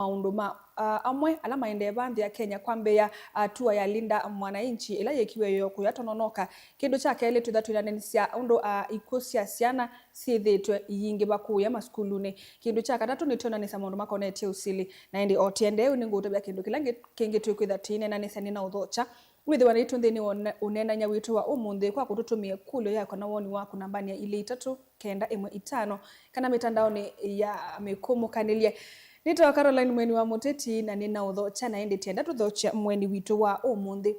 maundu amwe ala maende banthi ya Kenya kwambia hatua ya linda mwananchi ila yekiwe yo kuyatononoka kindu cha kele twithatwiranenisia undu ikuo cia ciana cithitwe yingi bakuya maskuluni. Kindu cha katatu ni tionanisa maundu makonetie usili na indi otiende ni ngutabia kindu kila kingi twikithatine na nisani na uthocha withiwa ni tunthini unenanya witu wa umuthi kwa kututumia kulio yako na woni waku nambani ya 33915 kana mitandaoni ya mikumukanilye. Nito Caroline mweni wa muteti na nina uthocha na indi tienda tuthocha mweni witu wa umuthi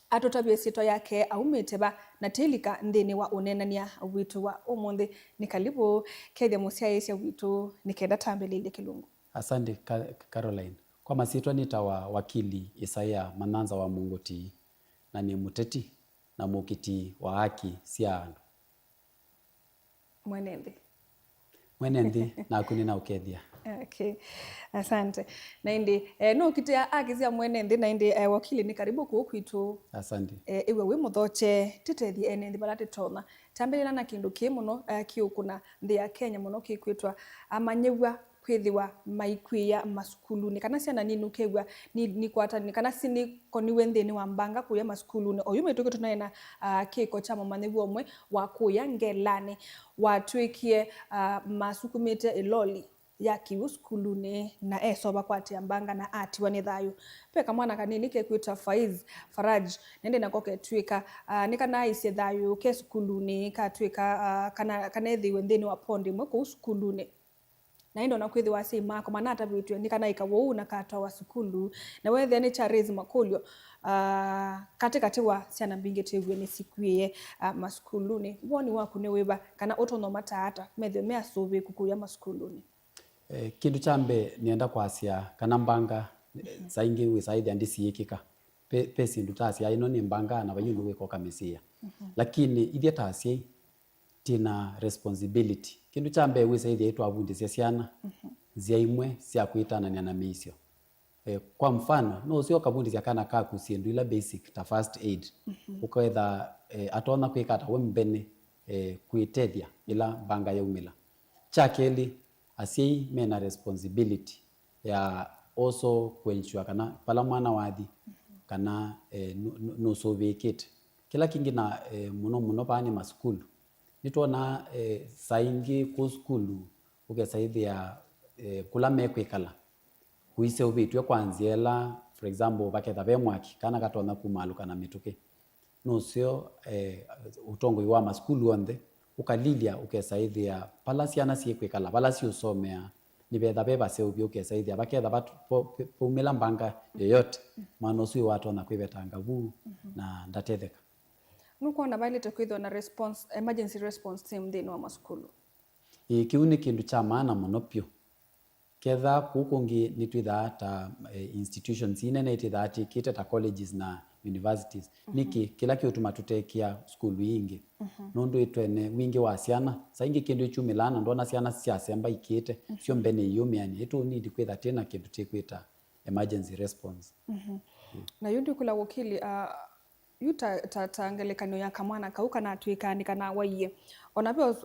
atutabie sito yake aumiteba na tilika nthini wa unenania witu wa umuthi. Ni karibu Kethia Musiaisia witu nikenda tambelile Kilungu. Asante Caroline. Kwa masitwa nitawa wakili Isaya Mananza wa Mungoti na ni muteti na mukiti wa haki cia andu. Mwenendi na kunina ukethia. Okay. Asante. Na indi no kitia haki cia mwenendi na indi wakili ni karibu kwitu. Asante. Iwe wi muthoche titethi enendi balate tona. Tambelila na kindu ki muno kiukuna nthi ya Kenya muno kikwitwa amanyewa kwithiwa maikuia maskuluni kana ciana nini kegwa ni kwatani kana sini koniwe nthini wa mbanga kuya maskuluni oyu metuke tunaena kiko cha mamanyewa omwe wa kuya ngelani watwikie masukumite iloli ya kiu skuluni na esoba kwati ambanga na atiwa ni thayu peka mwana kanini kekwita Faiz Faraj nende nakoke twika nikana ise thayu ke skuluni katwika kana ethiwe nthini wa pondi mwe ku skuluni na indo nakwithi wa sima kwa manata vitu nikana ikawo na katwa wa sukulu na wethe ni Charles Makulio katikati wa ciana mbingi tewe ni sikwie maskuluni woni waku ne weba kana otono matata methe me asubi kukuya maskuluni. Kindu chambe nienda kwasia kana mbanga saingi we saidi andisi yikika pesi ndutasia ino ni mbanga na bayundu we koka mesia lakini ithia tasia tina responsibility kindu chambe we saidi yetu avundisia ciana zia imwe cia kuitana na misio kwa mfano no sio kabundisia kana kaku sindu ila basic ta first aid ukaetha atona kwikata we mbene kuitethia ila mbanga ya umila chakeli asiei mena responsibility ya also kuensure kana pala mwana wathi kana no sovikite kila kingi na muno pani maskulu nitona saingi ku skulu ukesaithia kula mekwikala kuise ubitwe kwanziela for example baketha bemwaki kana katona kumaluka na mituke no sio utongo wa maskulu onde ukalilia ukesaithia pala ciana ciekwikala pala ciusomea ni betha beba seubio ukesaithia baketha batu pomela mbanga yoyote mano sio watu na kwibetanga bu na ndatetheka nuko na baile tekwithwa na response emergency response team thini wa maskulu kiuni kindu cha maana muno pio ketha kukungi nitwitha ta institutions inene ititha tikite ta colleges na universities niki kila kiutuma tutekia skulu ingi nundu itwene wingi wa ciana saingi kindu ichumilana ndona ciana cia semba ikite cio mbene yumiani itu need kwitha tena kindu tikwita emergency response na yundi kula wakili yuta taangelekanyo ya kamwana kauka na atwikani kana waiye onabyo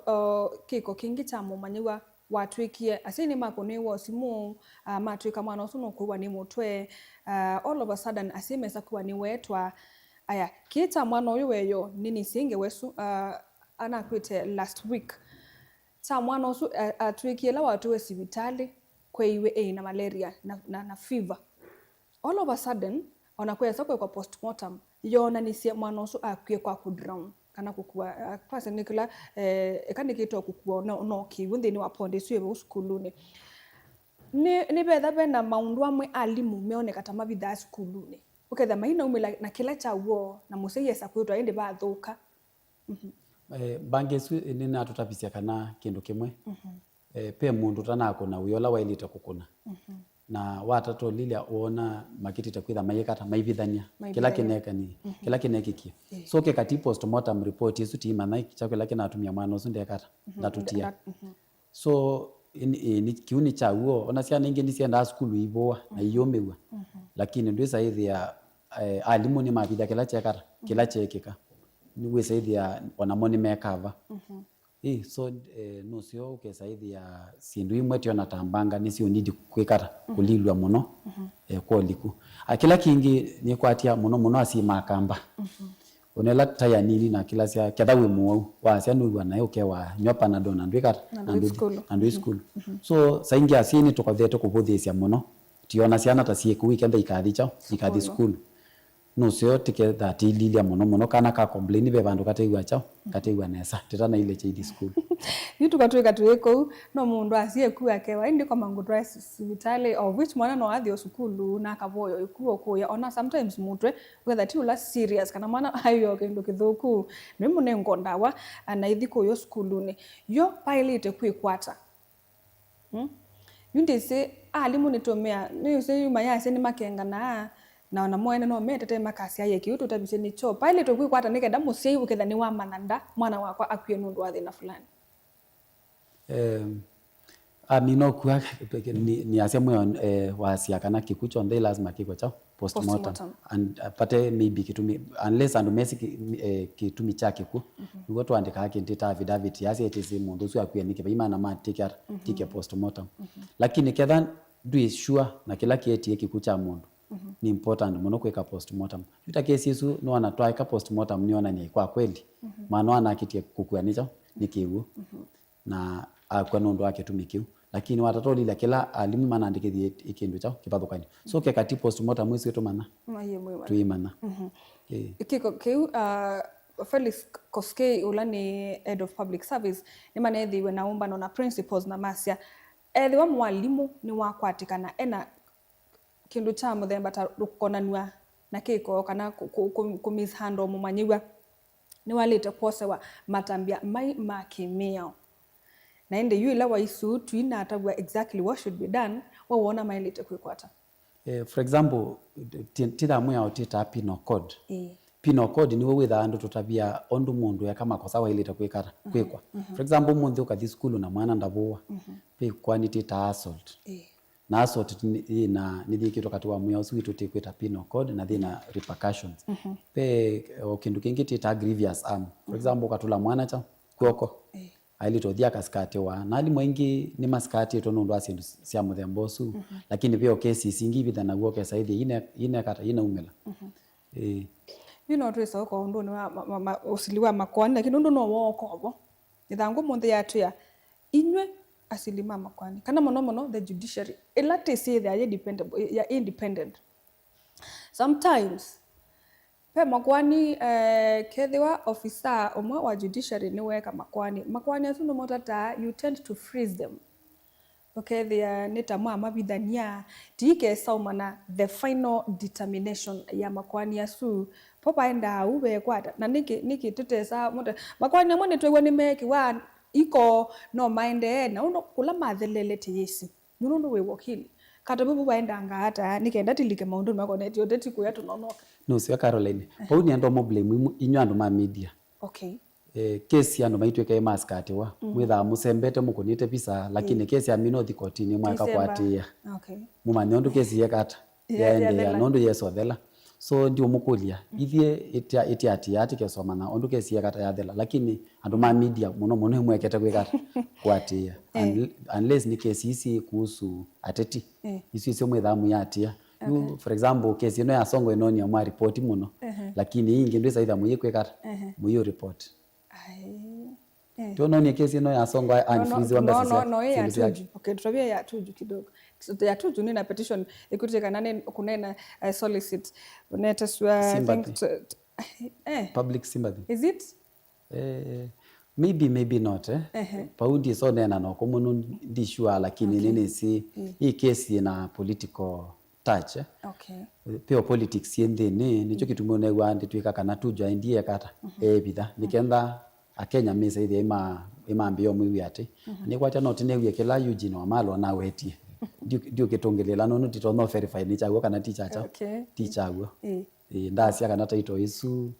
kiko kingi cha mumanyiwa watwikie asini makoni wo simu matwika mwana osuno kuwa ni mutwe all of a sudden asimesa kuwa ni wetwa aya kita mwana uyu weyo nini singe wesu anakwite last week cha mwana osu atwikie la watu we sibitali kweiwe na malaria na fever all of a sudden onakwesa kwa postmortem yona nisi mwana osu akwie kwa kudrown kana kukua kwase nikula ekanikito kukua no kiwu nthini wa ponde suwe skuluni ni betha bena maundu amwe alimu meoneka ta mabitha skuluni uketha maina umila na kila cha wo na museyesa kwitwa indi bathuka bange su nina tutapisia kana kindu kimwe pe mundu tanako na uyola wailita kukuna na watato lilia uona makitita kwitha mayekata maivithania kila kineka ni kila kinekiki so ke kati postmortem report yesu tima na chakula kinatumia mwana usunde kata ndatutia so ni kiuni cha uo ona ciana ingi nicienda skulu iboa na iyomewa lakini ndio saithia alimu ni mavitha kila chekata kila chekika ni we saithia ona moni mekava so nucio ukesaithia sindu imwe tiona tambanga nicio nidi kwikara kulilwa muno kwa liku kila kingi ni kwatia muno asimakamba unela taya nini na kila sia kethawe muo wa sia nuwa nayo kewa nyopa na dona ndwikara na school so saingi asini tukathe kubuthisia muno tiona ciana ta ciiku ikenda ikathi school nucio tiketha tililia muno kana ka complain be bandu kateigwa nesa titana ile chithi school ni tukatwika twiko no mundu asieku akewa indi kwa mangutwa civitali of which mwana no athio sukulu na kavoyo ikuo kuya ona sometimes mutwe whether ti ula serious kana mwana ayo kindu kithuku ni munengo ndawa anaithi kuyo sukulu yo pilot kwikwata yundi se alimu nitomea ni se yuma yase ni makenga na ona mwene no metete makasi aye kiutu tabise ni cho pilot kwikwata nikenda museivu ketha ni wa mananda mwana wakwa akwie nundu athina fulani amino kwa ni asia mwe wasia kana kikucho ndai lazima kiko chao postmortem and pate maybe kitumi unless and mesi kitumi chake ku ngo tuandika haki ndita affidavit yasi etisi mundu sio akwie nike imana ma tike postmortem lakini kedhan do sure na kila kieti kikucha mundu ni important muno kweka postmortem yuta kesi yesu no anatwa ka postmortem niona ni kwa kweli maana anakitie kukuanicha nikiwu na kwa nundu wake tumikiu lakini watatolila kila alimu mana andikithie ikindu chao kipathukani so kekati postmortem mwisi wetu mana tuimana kiko kiu Felix Koskei ulani head of public service ni manethiwe na umba na principles na masia ethiwa mwalimu ni wakwatikana ena kindu cha muthemba ta rukonanwa na kiko kana kumishandle mumanyiwa ni walite posewa matambia mai makimeo na ende yu ila waisu tuina atagwa exactly what should be done wawona mailite kwikwata for example titha mwe au tita penal code penal code ni wewe thandu tutabia ondu mundu ya kama kosa wailite kwikara kwikwa for example mundu ukathi school na mwana ndavuwa pe kwani tita assault na assault na nithi kitu katiwa mwe au switu tikwita penal code na thina repercussions pe kindu kingi tita grievous harm for example katula mwana cha kwoko ailitothia kaskati wa na alimu ingi ni maskati to nundu asindu cia muthembosu lakini pia kesi singi bitha na guoke saithi ine kata ina umela twesa ko undu ni usiliwa makwani lakini undu no wokobo ithangu munthe yatya inywe asilima makwani kana mono the judiciary elate say they are independent sometimes pe makwani kethiwa officer omwe wa judiciary ni weka makwani asundu motata you tend to freeze them okay they neta mabithania tike saumana the final determination ya makwani asu popa enda ube kwata na niki tutesa makwani amone twewe ni meki wa iko no maende na uno kula mathelele tiyesi nuno we wakili kata bubu baenda ngata nikenda tilike maundu makoneti odeti kuya tunonoka no sio Caroline pau ni ando mo blame inyu andu ma media okay kesi andu maitweke maskati wa mwitha musembete mukunite visa lakini kesi ya mino thikotini mwaka kwatia okay mumanya ondu kesi yekata yaende ya nondu yesothela so ndio mukulia ithie iti ati kesomana ondu kesi yekata yathela lakini andu ma media muno mwekete kwikata kwatia unless ni kesi isi kuhusu ateti isi mwithamu yatia for example kesi ino ya songo ino ni mwa report muno lakini ingi ndio saitha muyikwikata muyo report tuno ni kesi ino ya songo unfreeze wa mbesa no ya tuju okay tutabia ya tuju kidogo ya tuju ni na petition ikutika nane kunena solicit unataswa public sympathy is it maybe not paundi so nena no komuno ndishua lakini nini si hii kesi ina political touch okay peo politics yende nicho kitumwe ne wandi twika kana tujo ndiye kata bitha nikenda akenya mesa ile ima mbio mwi ati ni kwacha not ne wiekela Eugene Wamalo na wetie ndio kitongelela no tito no verify ni chagwa kana teacher cha teacher go ndasi kana taito isu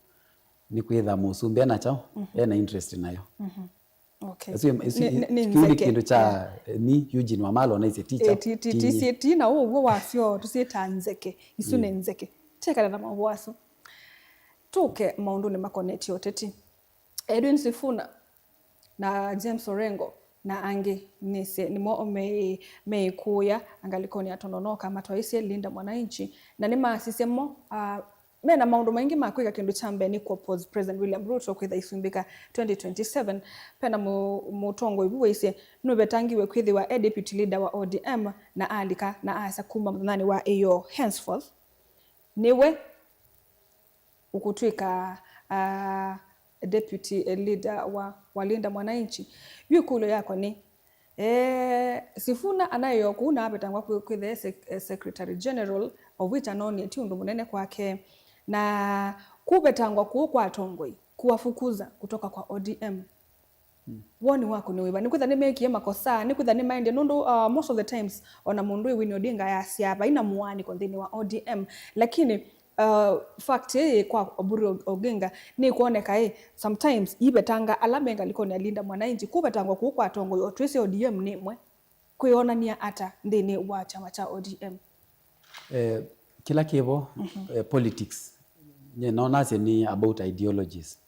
ni kwitha musumbe na chao ena interest nayo okay ni kindu cha ni Eugene Wamalo na ise teacher TCT na wo wasio tusieta nzeke isu ne nzeke tekana na mabwaso tuke maundu ne makoneti oteti Edwin Sifuna na James Orengo na angi nise nimo meikuya angalikoni atononoka matwaisi Linda Mwananchi na nima sisemo mena maundu maingi makwika kindu chambe ni kwa pose President William Ruto kwitha isumbika 2027 pena mutongo ibu weise nubetangiwe kwithiwa deputy leader wa ODM na alika na asa kuma mnani wa AO henceforth niwe ukutwika deputy leader wa Linda Mwananchi yukulo yako ni Sifuna anayokuna abetangwa kwithe secretary general of which anoni tiundu munene kwake na kubetangwa kwa tongoi kuwafukuza kutoka kwa ODM. Woni wako ni wiba nikwitha nimekie makosa nikwitha nimaende nundu most of the times ona mundu Winnie Odinga ya siaba ina muani kwa thini wa ODM lakini fact kwa Oburu Oginga ni kuoneka sometimes ibetanga alamenga likoni Linda Mwananchi kubetangwa kwa tongoi otwese ODM nimwe kuionania ata ndini wa chama cha ODM. Kila kibo politics naona ni about ideologies.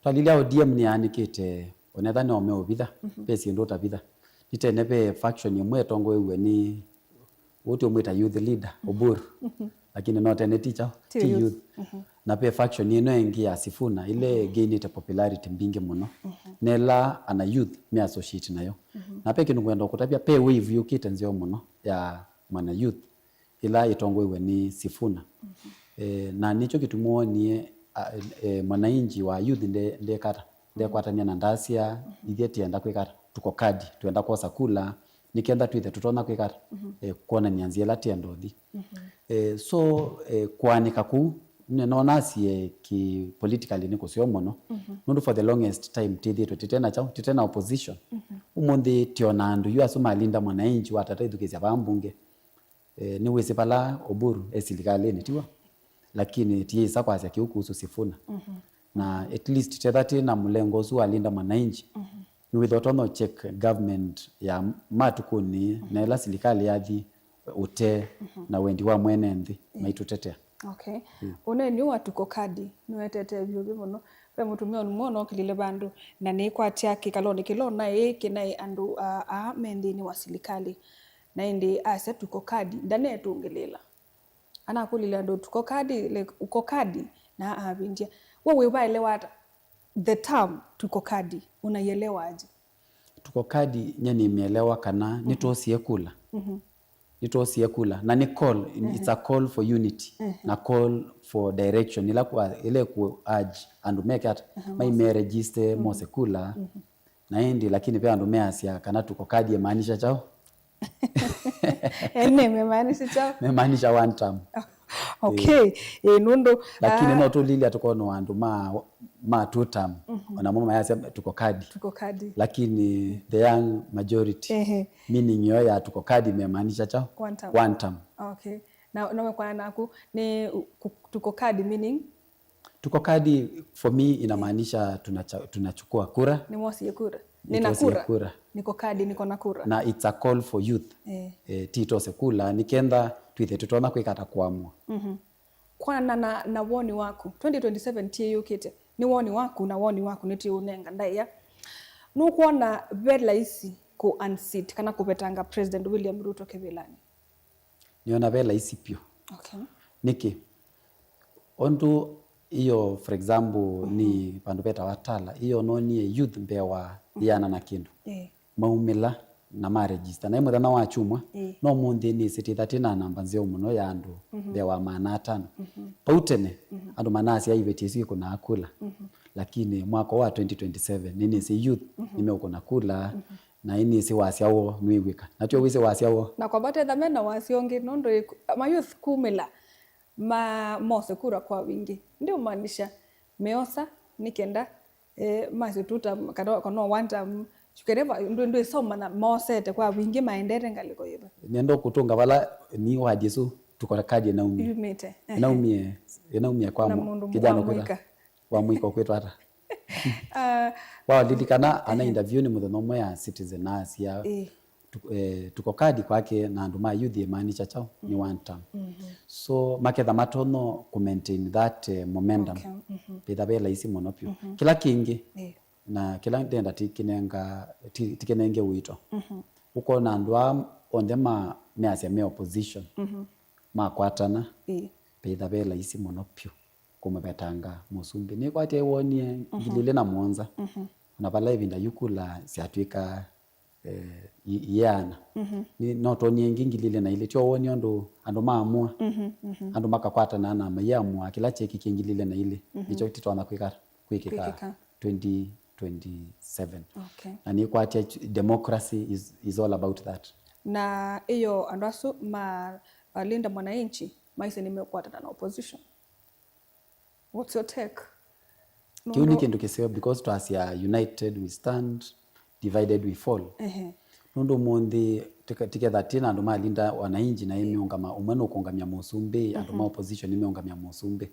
Twalilia ODM ni anikite onethane omeobitha pesi ndota bitha nitenebe faction imwe tongo ewe ni wote omwita youth leader Oburu lakini not any teacher ti youth na pe faction ino engi ya Sifuna ile gainite popularity mbingi muno nela ana youth me associate nayo na pe kinu kwenda kutabia pe wave yukite nzio muno ya mana youth ila itongo ewe ni Sifuna na nicho kitumuonie Mwananchi wa youth nde kata nde kwatania na ndasia ithieti enda kwikata tuko kadi tuenda kosa kula nikenda twithe tutona kwikata kuona nianzie la tiendo thi so kwanika ku nona sie ki politically niko sio mono nundu for the longest time titena opposition umundi tiona andu yu asuma Linda Mwananchi watataithukizia bambunge ni wese pala Oburu esilikali ni tiwa lakini tiisa kwa sia kiukuhusu Sifuna na at least tethati na mlengo zu Linda Mwananchi ni without ono check government ya matukuni na ila serikali yathi ute na wendi wa mwene nthi maitutetea. Okay. Une ni watuko kadi niwetete byo muno pe mutumia muno kilile bandu na ni kwatia kikaloni kilona kinai andu mendini wa serikali na indi ase tuko kadi ndane tungelela ana kulile ndo tuko kadi like uko kadi na abindia wewe waelewa the term tuko kadi unaielewa aje? Tuko kadi nyani imeelewa kana nitosie kula nitosie kula na ni call it's a call for unity na call for direction ile ku urge and make it my register mose kula na indi lakini pia ndo measia kana tuko kadi yamaanisha chao memaanisha one term. Okay. Nundo lakini no tulili atukono andu ma two term ona mama yase tuko kadi lakini the young majority meaning yo ya tuko kadi memaanisha chao one term. Okay. Na kwa naku ni tuko kadi meaning tuko kadi for me inamaanisha tunachukua kura ni mosi kura nina kura niko kadi niko na kura na it's a call for youth tito sekula nikenda twithe tutona kwikata kuamua kwa na woni wako 2027 TU kite ni woni wako na woni wako niti unenga ndaya nukuona vela isi ku unseat kana kupetanga President William Ruto kevilani niona vela isi pio. Okay. Niki ondu iyo for example ni pandu peta watala iyo noni youth mbewa yana na kindu maumila na maregister na imwe na wachumwa no mundi ni city 39 namba nzio muno ya andu mbewa manatano pautene andu manasi aivetiesi kuna akula lakini mwaka wa 2027 nini si youth nimeuko na kula na ini si wasiawo niwika natyo wise wasiawo na kwa bate dhamena wasionge nondo ma youth kumila ma mose kura kwa wingi ndio maanisha meosa nikenda masi tuta kono wanta chukereva ndo soma na mosete kwa wingi maendere ngaliko yiba nendo kutunga wala ni wa Yesu tuko kadi na umi naumie kwa kijana kwa wa mwiko kwetu hata wao lilikana ana interview ni mudhono mwa ya Citizen Asia tuko kadi kwake na nduma youth maanisha chao ni one term so maketha matono ku maintain that momentum peda bela isi monopio kila kingi na kila ndenda tikenenge wito uko na ndwa onde measia me opposition makwatana peitha bela isi muno pyu kumabetanga musumbi ni kwate wonie ngilile na mwonza na bala ibinda yukula siatwika yana ni notonie ngingilile na ile tyo wonie ando maamua ando makakwatana na mayamua kila cheki kingilile na ile nicho titwana kwikika 2027 okay. Na ni kwate democracy is all about that. Na hiyo andasu linda mwananchi maise nimekwatana na opposition. What's your take? Kiuni kindu kisewa because to us ya united we stand, divided we fall. Nundo mundi together tina ndo malinda wananchi na imeungama umeno ukongamya musumbi ando ma opposition imeungamya musumbi.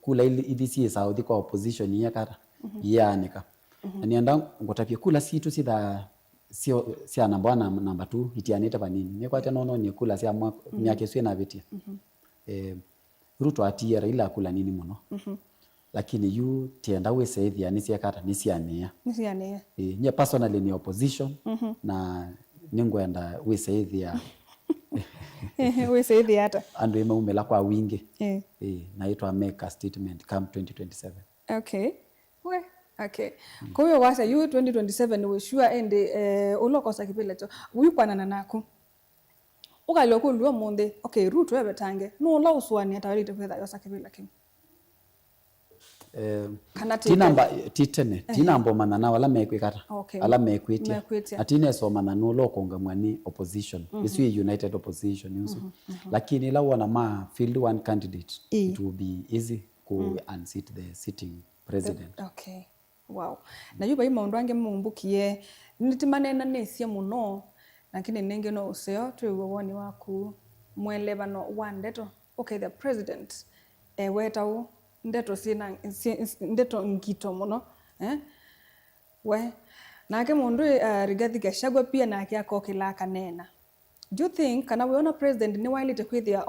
Kula idisi saudi kwa opposition yakara yanika. Ani anda ngotapia kula situ sida sio namba 1 namba 2 itianeta banini. Ni kwate nono ni kula sia myake sio na vitia. Ruto atiera ila kula nini muno. Lakini yu tienda we saidia nisi yakata nisiania nye personally ni opposition na ningwenda we saidia we saidia hata ando imeumela kwa wingi na itwa make a statement come 2027. Okay okay kwa hiyo wasa yu 2027 we sure ende ulokosa kipile cho uyukwanana nako ukaloku luo monde okay Ruto ebetange no la uswani atawalite kwetha yosa kipile kim tinamba titene tinambo manana wala mekwikata ala mekwitia atine so manano lokonga mwani opposition isu united opposition yuso lakini la wana ma field one candidate it will be easy to unseat the sitting president. Okay wow na yuba imaundu ange mumbukie nitimanena nesie muno lakini nenge no useo tuwe woni waku mwelebano wandeto okay the president wetau ndeto sina ndeto ngito muno we nake mundu Rigathi Gachagua pia nake akokila kanena. Do you think kana weona president ni wailite kwithia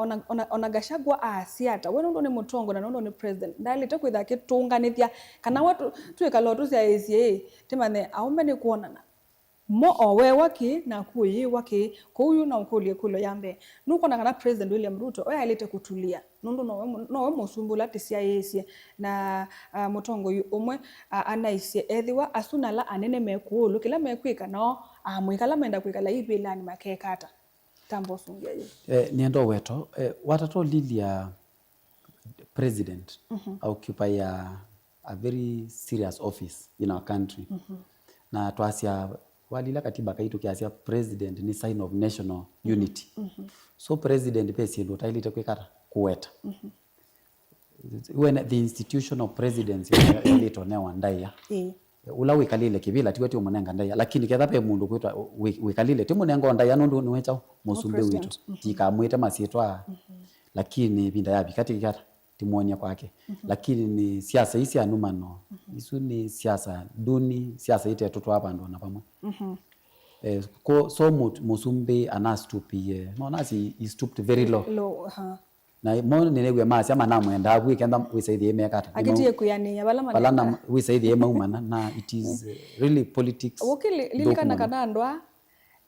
ona Gachagua asiata we ndo ni mutongo na ndo ni president ndalite kwithia kitunganithia kana watu twikalo tu cia ACA timane aumbe ni kuonana mo owe waki na kuyi waki kuyu na ukulie kulo yambe nuko na kana president William Ruto oya alete kutulia nundu no musumbula tisia yesie na mutongo yu umwe anaisie ethiwa asunala anene mekulu kila mekwika no amwikala menda kwikala ibelani makekata tambo sungia yu niendo weto watato lilia president occupy a very serious office in our country na twasia walila katiba kaitu kiasia president ni sign of national unity so president pesi ndo tailite kwikata kuweta when the institution of presidency elito ne wandaya ula wikalile kibila tiweti umunenga ndaya lakini ketha pe mundu kwitwa wikalile timunenga ndaya nundu niwecha musumbe witu tikamwite masitwa lakini binda yabi kati kata timonia kwake lakini ni siasa isi anumano isu ni siasa duni siasa ite toto hapa ndo na pamwe so musumbe anastupie no nasi he stooped very low na mo nenegwe masi ama namwenda kwikenda wisaidie mekata agitie kuyania balana wisaidie maumana na it is really politics wokili lilikana kanandwa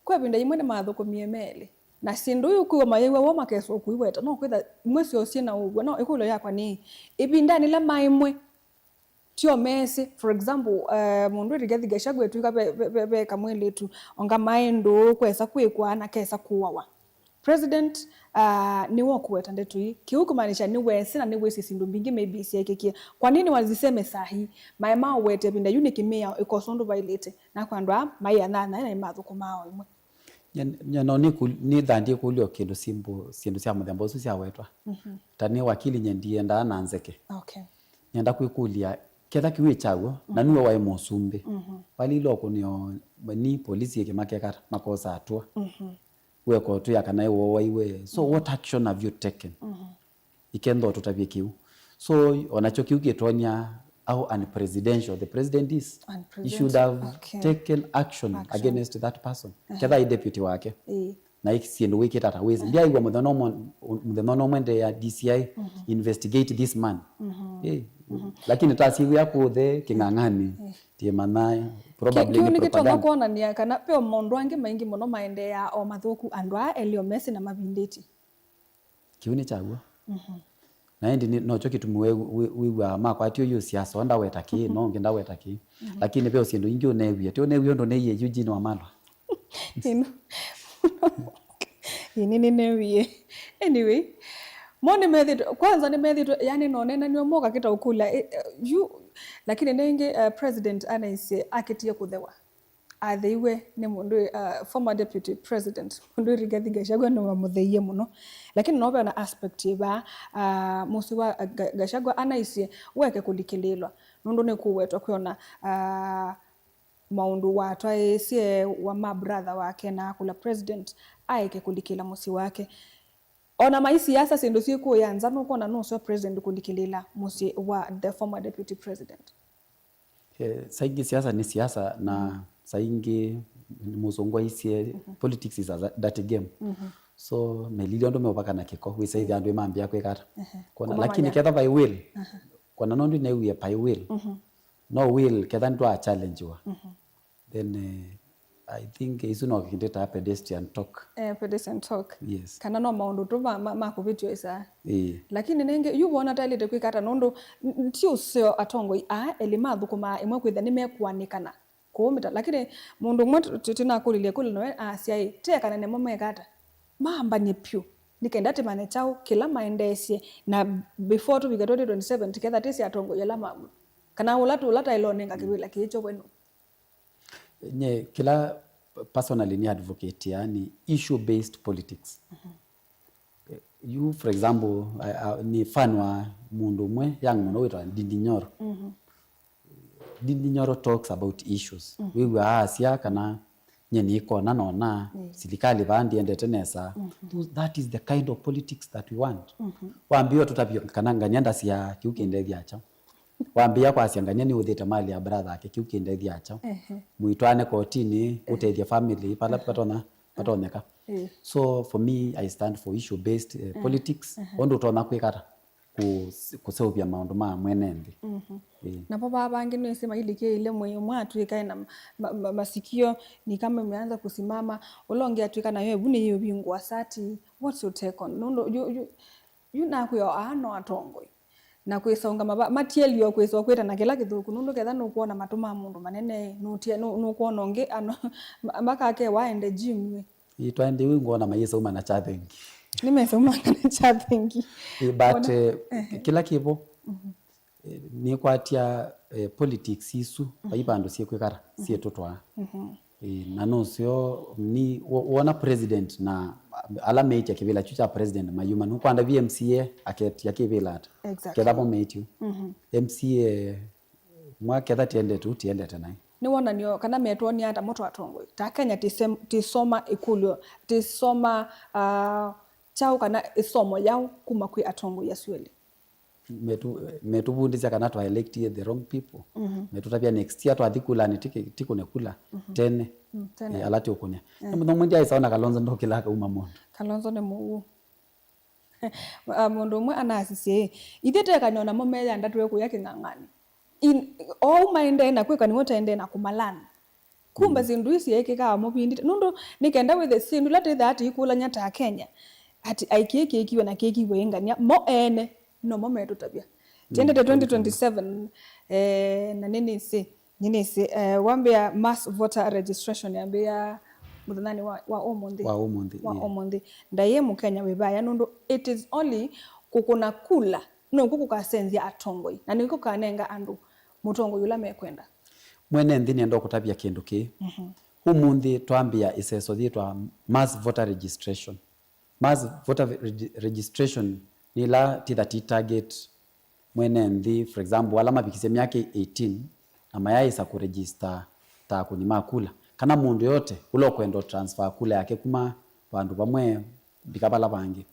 kwa binda imwe ne mathukumie meli na sindu yukuwa mayewa wa makeso kuiweta no kwitha mwesi osina ugwa no ikulo yakwa ni ibinda ni la maimwe tio mesi for example mundu Rigathi Gachagua tuika be kamwele tu onga maindo kwesa kwikwa na kesa kuwawa president ni wokuweta ndetu kiukumanisha ni wesi na ni wesi sindu mbingi maybe siekekie kwa nini waziseme sahi maema wete binda unique mea ikosondo violate na kwandwa maya na imathuko mao imwe nyano ni dhandi kulio kindu simbu sindu cia muthemba ucio cia wetwa tani wakili nyendie nda nanzeke okay nyenda kwikulia ketha kiwi chago na niwe wae musumbe wali loko ni polisi yake makekara makosa atwa weko tu yakana iwo waiwe so what action have you taken ikendo tutavye kiu so onacho kiu getonya au unpresidential the president is he should have taken action against that person ketha i deputy wake na ikiendo wiki tata wezi ndia igwa mudhanono mwende ya DCI investigate this man lakini tasiwi yako the kingangani tie mana probably ni ni propaganda kuonania kana pe maundu angi maingi muno maende ya o mathuku andu a Elio Messi na mavinditi kiuni chagua na hindi nocho kitumwe wiwa makwa atio yo siasa onda wetaki no ngenda wetaki lakini pe usiendo ingi unewie tio newie ndo neye Eugene Wamalwa ini newie anyway moni methi kwanza ni methi yani nonena ni omoga kita ukula lakini nengi president anaise akitie kuthewa atheiwe ni mundu former deputy president mundu Rigathi Gachagua no wamutheie muno lakini no na aspect ba musi wa Gachagua anaise weke kulikililwa nundu ni kuwetwa kwiona maundu watwa esie wa ma brother wake na kula president aike kulikila musi wake ona maisiasa sindo siku yanza nuko na nuso president kulikilila musi wa the former deputy president saingi siasa ni siasa na saingi muzongwa isie politics is a dirty game so melilio ndo mebaka na kiko we say ndio mambia kwekata kona lakini ketha by will kona nondo na we by will no will ketha ndo a challenge wa then I think isu no kindeta pedestrian talk pedestrian talk yes kana no maundu tu makuvitio isa lakini nenge yubona talite kwikata nondo ti usio atongo elimathu kuma imwe kwitha nimekwanikana kuumita lakini mundu mwe titina kulilie kuli no asiai tekana ne momekata mamba ni pyu nikenda timane chao kila maendesie na before to bigato 27 together tisi atongo yala mamu kana ulata ilonenga kiwila kicho kwenu nye kila personally ni advocate yani issue based politics you for example ni fanwa mundu mwe yang muno witwa Ndindi Nyoro Ndindi Nyoro talks about issues we were asia kana nyeni iko na nona serikali bandi endete nesa that is the kind of politics that we want waambio tutapio kananga nyanda sia kiukendethia acha waambia kwa siangania ni uthite mali ya brother yake kiukendethia acha muitwane kotini uteithia family pala patoneka so for me I stand for issue based politics ondo tona kwikata kuseuvia maundu ma mwenendi na baba bangi no sema ilike ile mwe mwatu ikae na masikio ni kama imeanza kusimama ulongea tuika na wewe buni hiyo bingwa sati what's your take on no you na kuyo ano atongo na kwisonga matielio kwiso kwita na kila kithuku nundu ketha no kuona matuma mundu manene nutie no kuona onge ano maka ke waende gym we itwende wingona mayesa uma na chathengi nimesoma na chathengi but kila kibo ni kwatia politics isu baibando sie kwekara sie totwa na nusio ni wona president na alamate ya kivila chucha president mayuma no kwanda VMCA aket ya kivila exactly kedabo mate MCA mwaketha tiende tena ni wona nio kana metwo ni ata moto atongo ta Kenya tisoma ikulio tisoma chao kana isomo yao kuma kwi atongo ya sweli metubundisha kana to elect the wrong people metutapia next year to athikula ni tikunekula tene alati ukunya no mundi aisaona Kalonzo ndo kilaka uma mondo Kalonzo ne mu mundu mwe anasisie ithete kanyona momela ndatwe ku yake ngangani all mind na kweka ni wota ende na kumalana kumba zindu isi yake ka mobindi nundu nikenda with the sindu late that ikula nyata ya Kenya ati aikeke ikiwe na keki wengania mo ene no mometo tabia tiende 2027 na nini si wambia mass voter registration yambia mudhani wa Omondi ndaye mu Kenya webaya nundu it is only kukuna kula no kukukasenzia atongoi na niko kanenga andu mutongo yula mekwenda mwene ndini ndo kutabia kindu ki umundi twambia iseso thitwa mass voter registration nila tithati target mwene ndi for example alama bikise miaka 18 na mayaisa kuregister ta kunima kula kana mundu yote ulo kwenda transfer kula yake kuma bandu bamwe bikabala bangi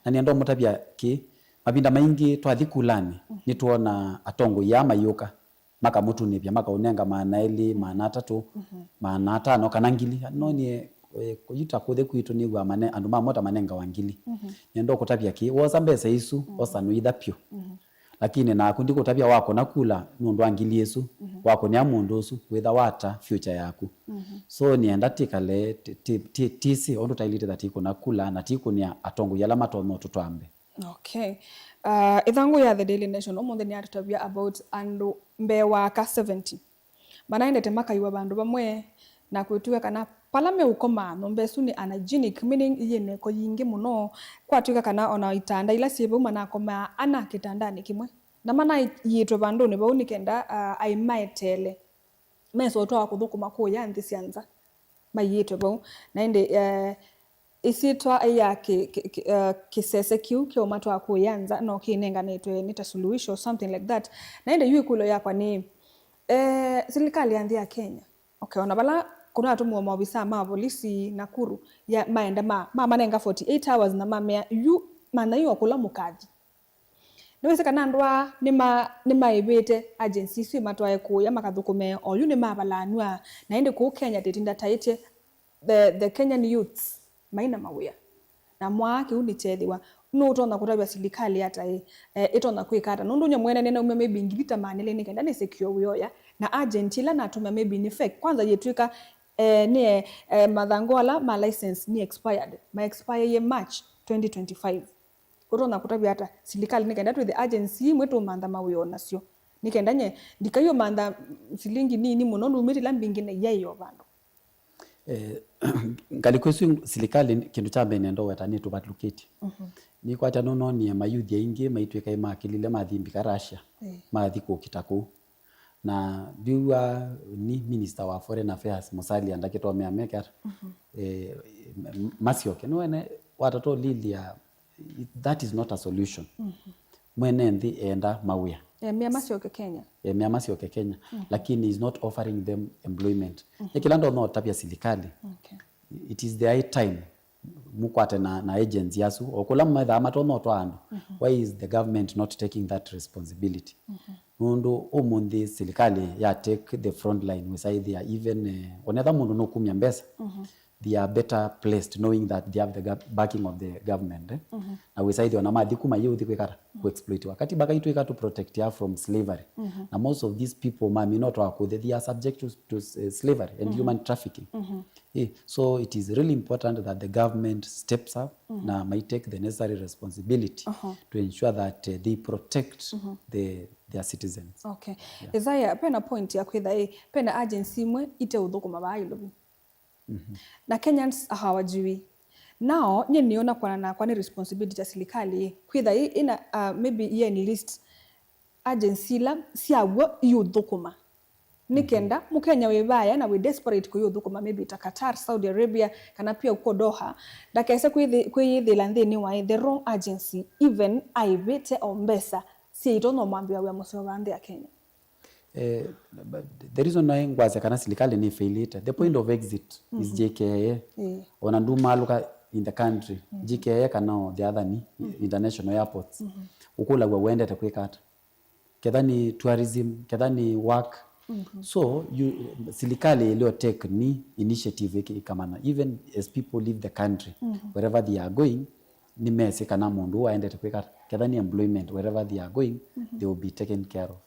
na niendo mutabia ki mabinda maingi twathikulani nituona atongo ya mayuka maka mutu nibya maka unenga maanaili maanatatu maanatano kana ngili no ni kuyita kuthe kwitu ni gwa mane andu mamota manenga wangili niendo kutabia ki woza mbesa isu osanu ithapyo lakini naku ndiko tabia wako nakula nundu angili Yesu wako ni amundu usu witha wata future yaku so nienda tikale tisi ondu tailite that iko nakula na tiku ni atongo yala matono tutwambe. Okay. Ithangu ya The Daily Nation omunthe ni atutabia about andu mbewa ka 70 manaendete makaiwa bandu bamwe na kwituga kana pala meukoma no mbesu ni anagenic meaning yene ko yingi muno kwatuga kana ona itanda ila sibu manakoma ana kitandani kimwe na mana yitwe bandu ni bau nikenda aimaetele meso to akuthukuma ku ya nthi cianza mayitwe bau na inde isitwa ya kisese kiu kio matwa ku yanza no kinenganetwe nita solution something like that na inde yuikulo yakwa ni serikali ya nthi ya Kenya. Okay, ona bala kuna atumu maobisa ma polisi Nakuru ya maenda manenga 48 hours na mamea yu mana yu akula mukaji niwese kana ndwa nima ibete agency si matwaye ku ya makathukume o yu nima balanwa na inde ku Kenya tetinda taite the Kenyan youths maina mawia na mwake unithethiwa no utona kutabya serikali hata itona kwikata nundu nya mwene nene ume maybe ngilita manele nikenda ni secure uyoya na agentila na tuma maybe ni fake kwanza yetwika ni madhangola ma license ni expired ma expire ye March 2025 utona kutabya hata serikali nikenda to the agency mwetu manda mawio nasio nikenda nye ndikayo manda silingi ni muno ndumiti lambingi na yeyo bandu ngalikwesu serikali kindu cha mbene ndo wetani to batlocate ni kwata no ni mayuthi aingi maitweka imakilile mathimbi karasha mathi ku kitako na biwa ni minister wa foreign affairs Musalia ndakito meameka Masioke no ene watato lilia that is not a solution mwene nthi enda mawia Mia Masioke Kenya Masioke Kenya lakini is not offering them employment ekilando no tapia serikali it is the high time mukwate na agents yasu okula mmatha matono twandu why is the government not taking that responsibility mundu umundi serikali ya take the front line we they are even onetha mundu no kumya mbesa they are better placed knowing that they have the backing of the government na we they ona mathi kuma youth kwikara ku exploit wakati bakaitu ikatu protect ya from slavery na most of these people mami not wako they are subject to slavery and human trafficking so it is really important that the government steps up na might take the necessary responsibility to ensure that they protect their citizens. Okay. Yeah. Isaiah pena point ya kwitha pena agency mwe ite uthukuma bailobi na Kenyans hawajui now nye niona kwa ni responsibility ya serikali kwitha ina maybe ye ni list agency la siawo yuthukuma nikenda mukenya webaya na we desperate kuyuthukuma maybe ta Qatar, Saudi Arabia kana pia uko Doha ndakese kwithila nthini wa the wrong agency even aibete ombesa si itono mwambia wa museo bande ya Kenya. The reason why ngwaze kana serikali ni failite the point of exit is JKIA ona nduma luka in the country JKIA kana the other ni international airports ukula wende takwikata kedani tourism kedani work so serikali ilio take ni initiative ikamana even as people leave the country wherever they are going ni mese kana mundu waende takwikata kedani employment wherever they are going they will be taken care of.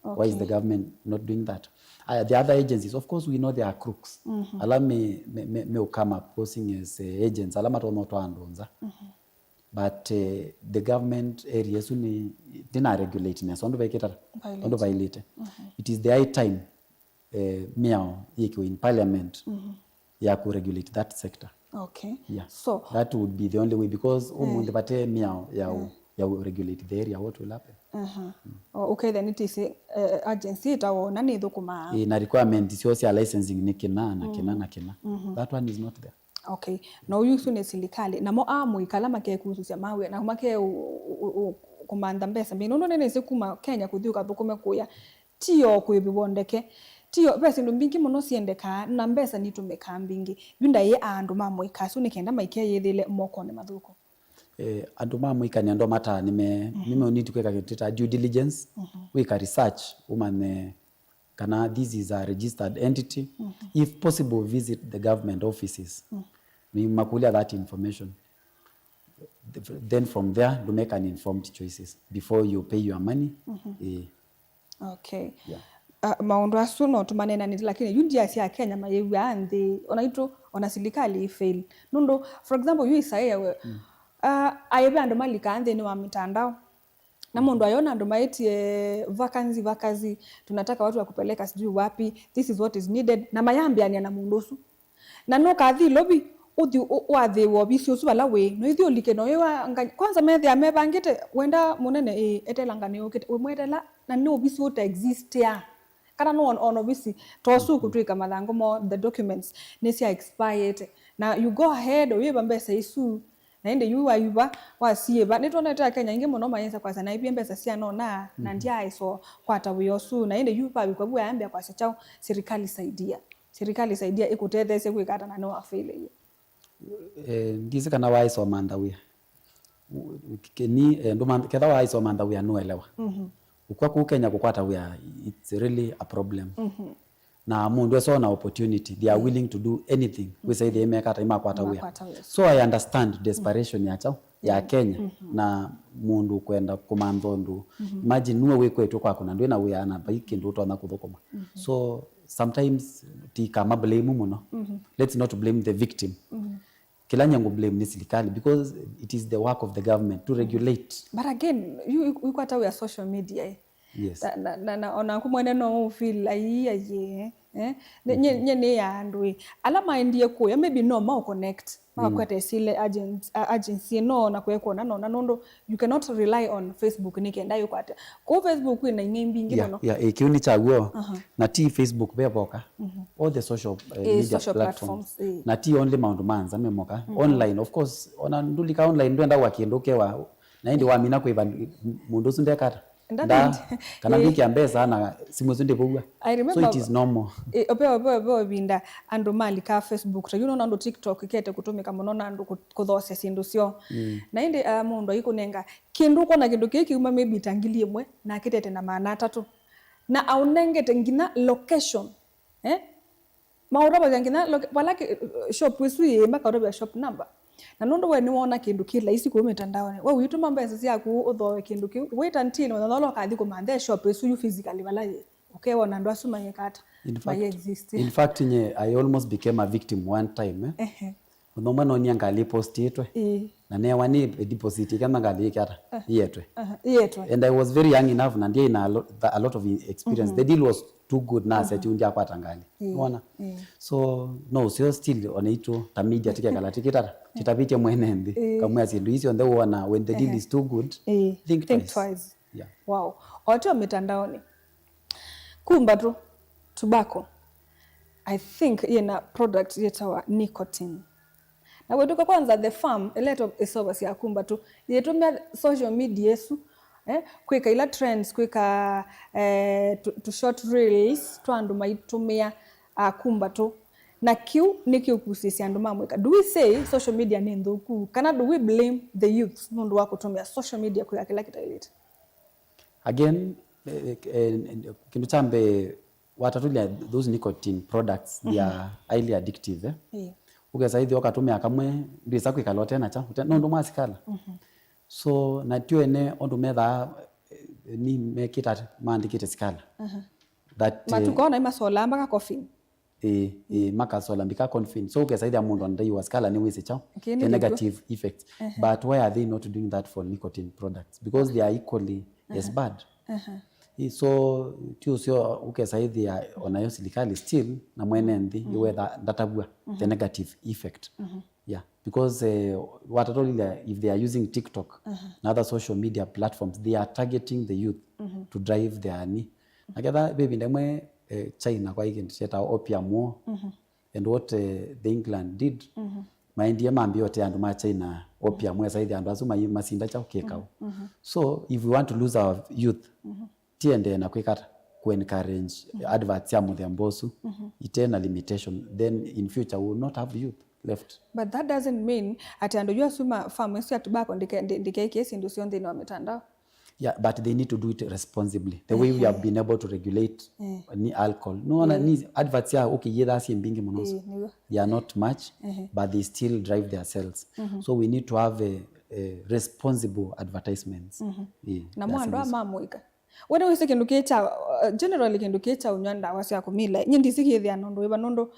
Okay. Why is the government not doing that? The other agencies, of course, we know they are crooks. Allow me come up posing as agents. Allow me to not andonza. But the government areas didn't regulate. Don't violate. It is the high time meow in parliament ya to regulate that sector. Okay. Yeah. So that would be the only way because the bate meow ya regulate the area. What will happen? Okay, then it is agency itaona ni thukuma na requirement social licensing ni kina na kina that one is not there. Okay, no yusu ni serikali na mo ikala make kuhusu mawe na make kumanda mbesa mbino nene sikuma Kenya kuthuka thukume kuya tio kwibibondeke tio pesa ndumbingi muno siendeka na mbesa nitumeka mbingi yunda ye andu mamwe kasu nikenda maike yethile moko ne mathuko andu mamwikania ando mata nime uniti kweka kitita due diligence wika research umane kana this is a registered entity if possible visit the government offices ni makulia that information then from there do make an informed choices before you pay your money. Okay. Yeah. Maundu asu no tumanena ni lakini yundia sia Kenya mayewi ande onaitu ona serikali fail nundo for example you isaye we ayebe ando malika ande ni wa mitandao na mundu ayona ando maiti vacancy tunataka watu wa kupeleka sijui wapi, this is what is needed na mayambiania na mundosu na no kathi lobi uthi wathi wobisi usu bala we no ithi ulike no yewa kwanza methe amebangite wenda munene etelanga ni ukite we mwetela na no obisi uta exist ya kana no on obisi tosu kutwika malango mo the documents nesi expired na you go ahead oyeba mbesa isu na inde yu ayuba wasie ba nitona ta Kenya inge muno mayensa kwa sana ibi mbesa sia no na ndia iso kwata wiyosu na inde yu pa bikwa bwa ambia kwa chao serikali saidia ikutethese kwikata na no afile ndize kana waiso manda wia keni ndo ketha waiso manda wia no elewa ukwa ku Kenya kukwata wia it's really a problem na mundu so na opportunity they are willing to do anything we say they make ata kwata wia so I understand desperation ya chao ya Kenya na mundu kwenda kumandhondu imagine nuwe we kwetu kwa kuna ndwe na wia na baiki ndo to na kuthokoma so sometimes tikama blame muno let's not blame the victim kila nyango blame ni serikali because it is the work of the government to regulate. But again you kwata we social media yes na ona kumwene no feel aye nye ya ndwe alama ndiye ko ya maybe no ma connect ma kwete sile agency no na kweko na nondo you cannot rely on Facebook nikenda yo kwata ko Facebook ina nyimbi ngino no kiuni chaguo na ti Facebook beboka all the social media platforms na ti only mount manza memoka online of course ona ndulika online ndenda wakiendokewa na ndi wamina kwiva mundu sundekata kana biki ambesa na simu zinde bugwa so it is normal ope binda ando mali ka Facebook you know ando TikTok kete kutumika muno ando kuthose sindu sio na inde mundu ayikunenga kindu kona kindu kiki uma maybe tangilie mwe na kitete na maana tatu na aunengete ngina location mauraba ngina walaki shop wisu yemba ka shop number na nondo we ni wona kindu kila isi ku mitandao we uituma mbesa sia ku uthowe kindu ki wait until no tholo kathi ku mande shop esu you physically balaye okay wona ndo asuma yekata by exist in fact I almost became a victim one time no mano ni angali post yetwe na ne wani deposit kama ngali kata yetwe and I was very young enough na ndia ina a lot of experience the deal was too good na seti undia kwa tangali unaona so no so still on ito tamedia tikakala tikitara kitapite mwenembe kama asindu hizo ndio wana when the deal is too good think twice. Yeah. Wow oto mitandaoni kumba tu tobacco I think ina product yetawa nicotine na wetuka kwanza the farm a lot of isoba ya kumba tu yetumia social media yesu kwika ila trends kwika to short reels twandu maitumia kumba tu na kiu nikiu kusisi andu mamweka do we say social media ni nthuku kana do we blame the youth nundu wa kutumia social media kwa kila kitailete again kindu chambe watatulia those nicotine products they are highly addictive ugeza hithi okatumia kamwe ndisa kwikalote na cha nundu mwasikala so na tuene ondu metha ni mekita mandikite sikala that matukona imasola mpaka coffee makasola mbika confine so ugeza hithi amundu ndai wasikala ni wisi chao the negative effects but why are they not doing that for nicotine products because they are equally as bad so tio sio ugeza hithi onayo serikali still na mwene ndi whether databua the negative effect yeah because what I told you if they are using TikTok and other social media platforms they are targeting the youth to drive their ni agatha baby ndemwe China kwa hiki cheta opium and what the England did maindie mambi yote andu ma China opium wesa hithi andu azuma masinda cha kekao so if we want to lose our youth tiende na kwikata ku encourage adverts ya mudhiambosu itena limitation then in future we will not have youth left. But that doesn't mean ati andojua suma pharmacy ya tobacco ndike kesi ndio sio ndino wametandao. Yeah, but they need to do it responsibly. The way we have been able to regulate ni alcohol. No, ni adverts ya okay yetha si mbingi munoso. They are not much but they still drive their sales. So we need to have responsible advertisements. Na mwandu amamuika wena wise kindu kicha generally kindu kicha unyanda wasi akumila nyindi sikithia nondo iba nondo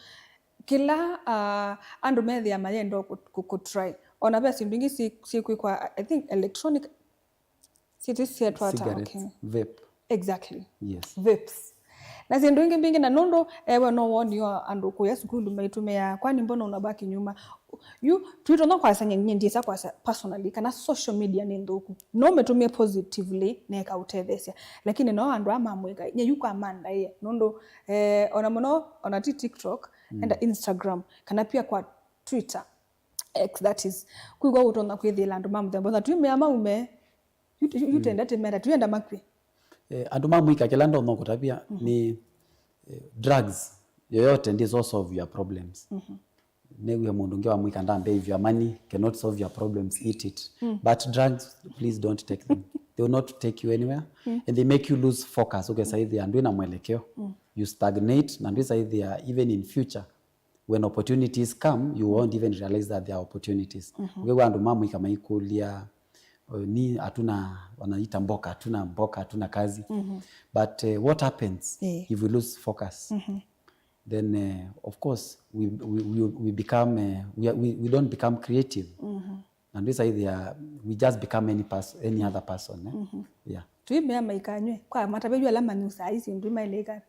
kila andu methia mayendo ku try ona basi ndingi si kwa I think electronic cigarettes, vape. Exactly. Yes. Vapes. Na zindu ingi mbingi na nondo ewe no woni yo andu kuya skulu maitumia kwani mbona unabaki nyuma Twitter no kwasa nyindi sa kwasa personally kana social media ni nduku no metumia positively na ekautethesya lakini no andu amamweka nye yuko amanda ye nondo ona muno ona TikTok and Instagram kana pia kwa Twitter X that is kuigwa utona kwithila andu mamuthe na tumia maume yutenda temera tuyenda makwi andu mamwika kila ndo no kutabia ni drugs yoyote ndizo solve your problems. Newe mundu ngewa mwika ndambe if your money cannot solve your problems, eat it. But drugs, please don't take them. They will not take you anywhere. And they make you lose focus. Okay, say they are doing a mwelekeo. You stagnate. And say they are even in future. When opportunities come, you won't even realize that there are opportunities. Okay, wandu mamwika maikulia ni atuna wanaita mboka, atuna kazi. But what happens if we lose focus? Then of course we become we don't become creative. And this idea we just become any other person. Yeah. Tuimea maikanywe kwa matabeju alama ni usaizi ndu maileka.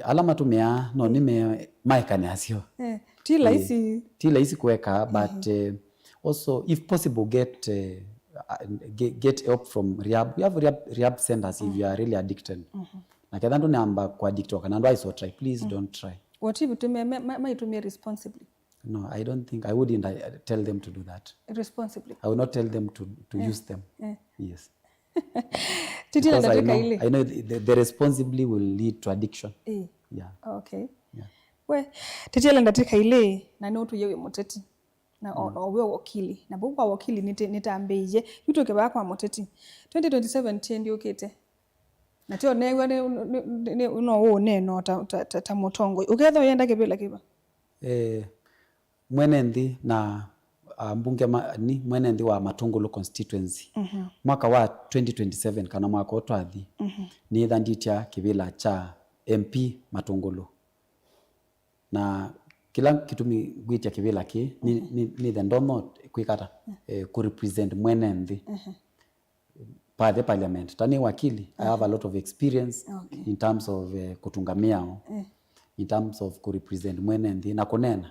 Alama tumea no nime maikane asio. Tila isi kuweka but also if possible get help from rehab. We have rehab centers if you are really addicted. Na kadhandu namba kwa addict wakana ndo iso try, please don't try. What if tumia maitumia responsibly? No, I don't think I wouldn't tell them to do that. Responsibly. I would not tell them to use them. Yes. Titila nataka ile. I know the responsibly will lead to addiction. Yeah. Okay. Yeah. We titila nataka ile na no tuyewe muteti na owe wakili na bukwa wakili nitambeje yutoke bakwa muteti 2027 ndio kete na tio negwa ne uno neno ta motongo ugetho yenda kebela kiba mwenendi na mbunge ni mwenendi wa Matungulu constituency mwaka wa 2027 kana mwaka otwathi ni thanditia kibila cha MP Matungulu na kila kitumi gwitia kibila ki ni the ndomo kwikata ku represent mwenendi by the parliament. Tani wakili, I have a lot of experience in terms of kutungamia, in terms of represent mwenendi na kunena.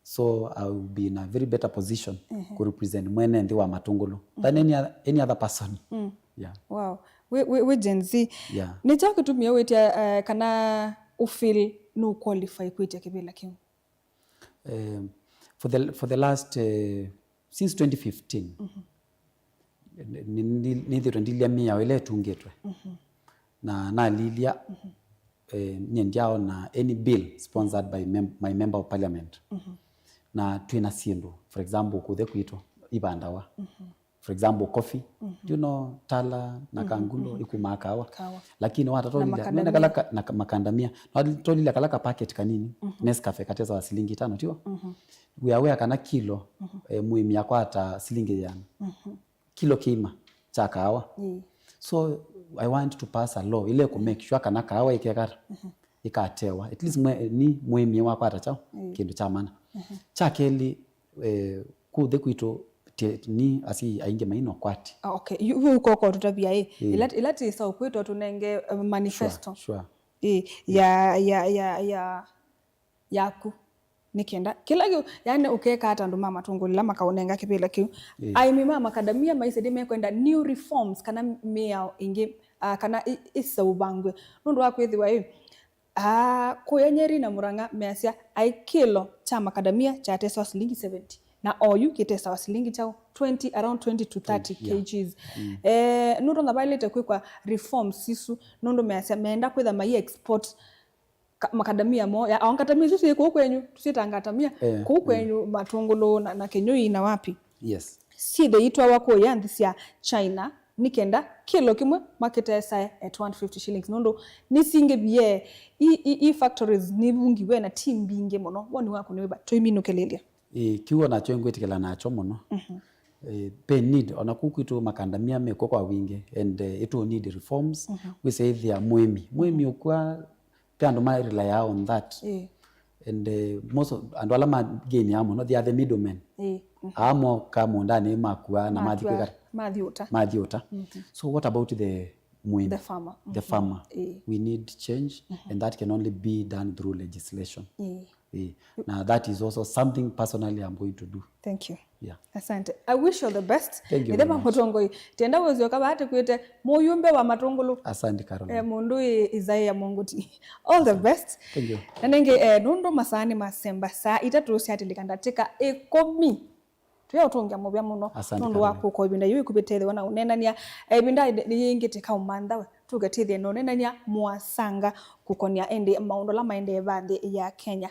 So I will be in a very better position to represent mwenendi wa Matungulu than any other person. Yeah. Wow. We Gen Z. Yeah. Nitaka kutumia wetia kana ufeel no qualify kuitia kibila kimu? For the last since 2015. Nithiro ndilia mia wele tungetwe na lilia nyendiao na any bill sponsored by my member of parliament na twina sindu for example kuthe kwito ibandawa for example coffee you know tala na kangulo ikumakawa lakini watatolila nenda kala na makandamia watolila kala ka packet kanini Nescafe kateza wa shilingi 5 tio we aware kana kilo muimi yakwa ata shilingi yana kilo kima cha kahawa. So I want to pass a law ile ku make sure kana kahawa ikekata ikatewa at least ni muimi wakwa ata chao kindu cha maana cha keli kuthe kwito ni asi ainge maino kwati. Okay, yu koko tutabia ilati isa kwito tunenge manifesto. Sure. Yaku nikenda kila kiu yani ukeka hata ndo mama tungulila makaonenga kipila kiu aimima makadamia maisedi mekwenda new reforms kana mea ingi kana isa ubangwe nundu wakwithiwa kuyenyeri na Murang'a measia kilo cha makadamia cha tesa shilingi 70 na oyu kitesa shilingi chao 20 around 20 to 30 kgs nundu nabailete kwa reforms sisu nundu measia meenda kwitha mai export makadamia mo ya onkatamia sisi kwa kwenyu tusitangatamia kwa kwenyu Matungulu na Kenyui na wapi. Yes. Si the itwa wako yanthisia China nikenda kilo kimwe market size at 150 shillings nondo nisinge biye factories nibungiwe na team binge mono woni wako niweba toiminuke lelia kiwa nacho ngwetikela nacho mono pe need ona kukwitu makandamia meko kwa wingi and it will need reforms. We say there mwemi ukwa pe ando ma rely on that. And most of and wala ma gain yamo no they are the middlemen. Amo kama ndani makwa na madhiota. So what about the mwemi, the farmer? The farmer. We need change, and that can only be done through legislation. Now that is also something personally I'm going to do. Thank you. Yeah. Asante. I wish you the best. Thank you. Ndeba mutongoi. Tenda wezio kabahati kuite muyumbe wa matongolo. Asante Caroline. Mundu Isaiah Munguti. All the best. Thank you. Nanenge nundo masani masemba saa itaturusi hatilikanda ekomi. Tuya utongia mobya muno. Nundu wako kwa ibinda yui kubitele wana unenania ibinda yingiti kaumanda tugatithie no nenania mwasanga kukonia ende maundola maende bande ya Kenya.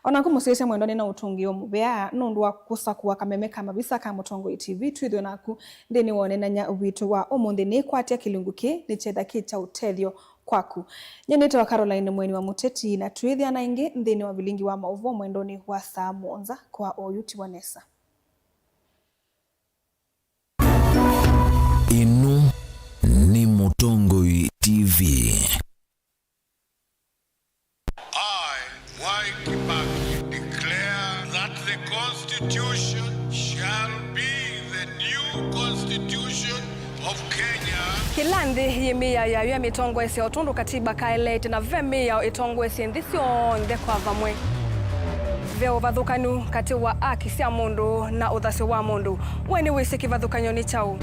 Ona kumusese mwendo na utungio mubya nundu wa kusakuwa kamemeka mabisa ka Mutongo TV twithio naku ndeni wonenanya witu wa omonde ne kwatia kilunguke ni chetha kicha utethio kwaku. Nyenete wa Caroline Mweni wa Muteti na twithia na ingi ndeni wa bilingi wa mauvo mwendoni wa saa monza kwa oyuti wanesa. Inu ni Mutongo TV. I, Mwai Kibaki, declare that the Constitution shall be the new Constitution of Kenya. Kilandi yimia ya mitongo ese otundu katiba kaelete na vemia itongo ese ndisi onde kwa vamwe. Veo vathukanu kati wa aki cia mundu na uthasi wa mundu. Weni wisi kivadhukanyo ni chau.